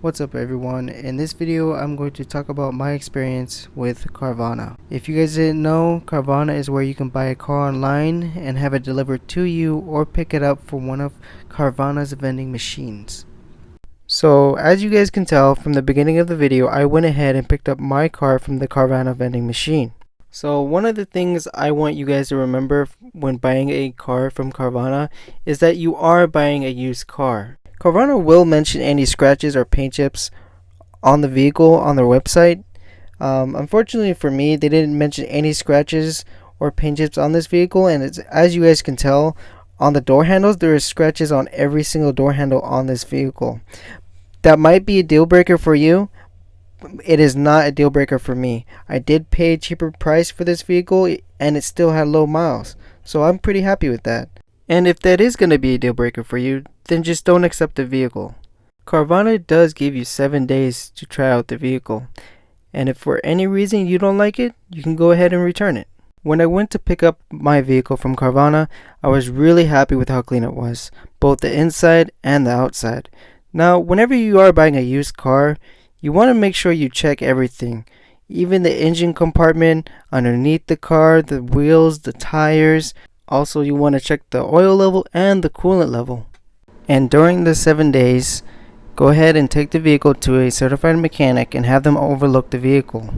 What's up everyone? In this video I'm going to talk about my experience with Carvana. If you guys didn't know, Carvana is where you can buy a car online and have it delivered to you or pick it up from one of Carvana's vending machines. So as you guys can tell from the beginning of the video, I went ahead and picked up my car from the Carvana vending machine. So one of the things I want you guys to remember when buying a car from Carvana is that you are buying a used car. Carvana will mention any scratches or paint chips on the vehicle on their website. Unfortunately for me, they didn't mention any scratches or paint chips on this vehicle, and as you guys can tell on the door handles, there are scratches on every single door handle on this vehicle. That might be a deal breaker for you. It is not a deal breaker for me. I did pay a cheaper price for this vehicle and it still had low miles, so I'm pretty happy with that. And if that is going to be a deal breaker for you, then just don't accept the vehicle. Carvana does give you 7 days to try out the vehicle, and if for any reason you don't like it, you can go ahead and return it. When I went to pick up my vehicle from Carvana, I was really happy with how clean it was, both the inside and the outside. Now, whenever you are buying a used car, you want to make sure you check everything, even the engine compartment, underneath the car, the wheels, the tires. Also, you want to check the oil level and the coolant level. And during the 7 days, go ahead and take the vehicle to a certified mechanic and have them overlook the vehicle.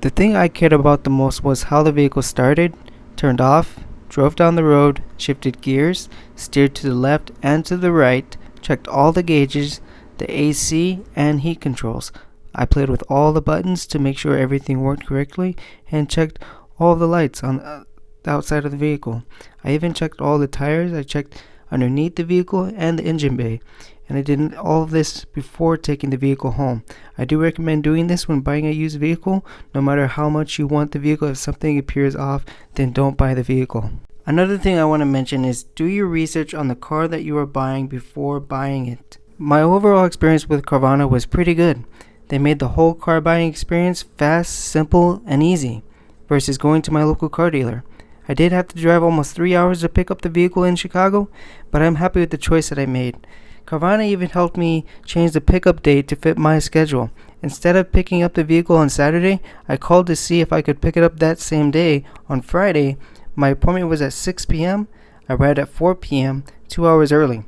The thing I cared about the most was how the vehicle started, turned off, drove down the road, shifted gears, steered to the left and to the right, checked all the gauges, the AC and heat controls. I played with all the buttons to make sure everything worked correctly and checked all the lights on the outside of the vehicle. I even checked all the tires. I checked underneath the vehicle and the engine bay, and I did all of this before taking the vehicle home. I do recommend doing this when buying a used vehicle. No matter how much you want the vehicle, if something appears off, then don't buy the vehicle. Another thing I want to mention is do your research on the car that you are buying before buying it. My overall experience with Carvana was pretty good. They made the whole car buying experience fast, simple, and easy versus going to my local car dealer. I did have to drive almost 3 hours to pick up the vehicle in Chicago, but I'm happy with the choice that I made. Carvana even helped me change the pickup date to fit my schedule. Instead of picking up the vehicle on Saturday, I called to see if I could pick it up that same day on Friday. My appointment was at 6 p.m. I arrived at 4 p.m., 2 hours early.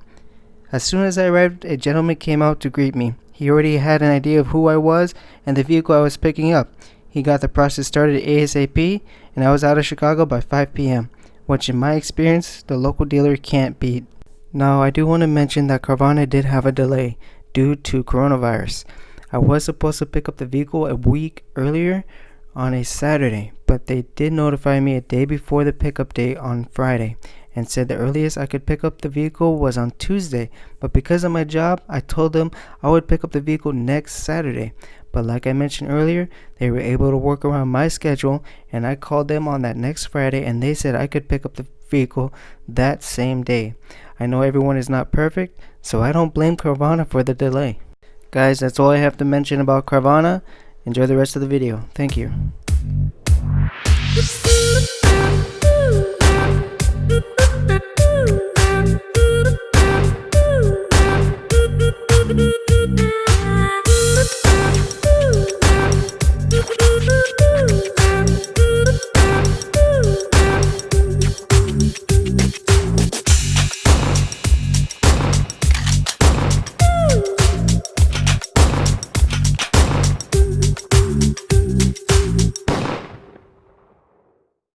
As soon as I arrived, a gentleman came out to greet me. He already had an idea of who I was and the vehicle I was picking up. He got the process started ASAP, and I was out of Chicago by 5 p.m., which in my experience, the local dealer can't beat. Now, I do want to mention that Carvana did have a delay due to coronavirus. I was supposed to pick up the vehicle a week earlier on a Saturday, but they did notify me a day before the pickup date on Friday and said the earliest I could pick up the vehicle was on Tuesday. But because of my job, I told them I would pick up the vehicle next Saturday. But like I mentioned earlier, they were able to work around my schedule, and I called them on that next Friday and they said I could pick up the vehicle that same day. I know everyone is not perfect, so I don't blame Carvana for the delay. Guys, that's all I have to mention about Carvana. Enjoy the rest of the video. Thank you. you.